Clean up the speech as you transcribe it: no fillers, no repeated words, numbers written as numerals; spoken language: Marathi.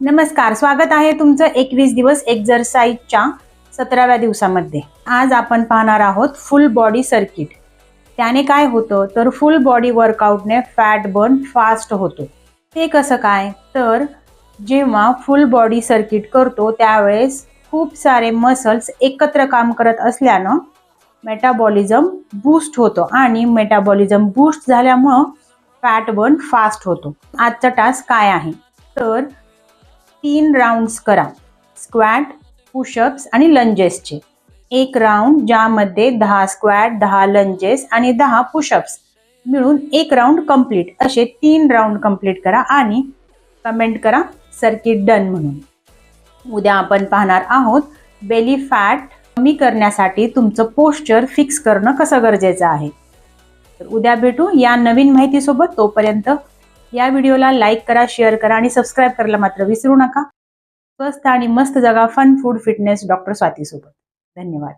नमस्कार, स्वागत आहे तुमचं 21 दिवस एक्सरसाइजच्या 17व्या दिवसामध्ये। आज आपण पाहणार आहोत फुल बॉडी सर्किट। त्याने काय होतं तर फुल बॉडी वर्कआउटने फॅट बर्न फास्ट होतो। ते कसं काय तर जेव्हा फुल बॉडी सर्किट करतो त्यावेळेस खूप सारे मसल्स एकत्र काम करत असल्यानं मेटाबॉलिझम बूस्ट होतो आणि मेटाबॉलिझम बूस्ट झाल्यामुळे फॅट बर्न फास्ट होतो। आजचा टास्क काय आहे तर 3 राउंड्स करा, स्क्वॅट, पुशअप्स आणि लंजेसचे। एक राउंड ज्यामध्ये 10 स्क्वॅट, 10 लंजेस आणि 10 पुशअप्स मिळून एक राउंड कंप्लीट, असे 3 राउंड कंप्लीट करा आणि कमेंट करा सर्किट डन म्हणून। उद्या आपण पाहणार आहोत बेली फॅट कमी करण्यासाठी तुमचं पोस्चर फिक्स करणं कसं गरजेचं आहे। तर उद्या भेटू या नवीन माहिती सोबत। तोपर्यंत या व्हिडिओला लाईक करा, शेअर करा आणि सबस्क्राइब करायला मात्र विसरू नका। स्वस्थ आणि मस्त जगा fun food fitness doctor Swati सोबत। धन्यवाद।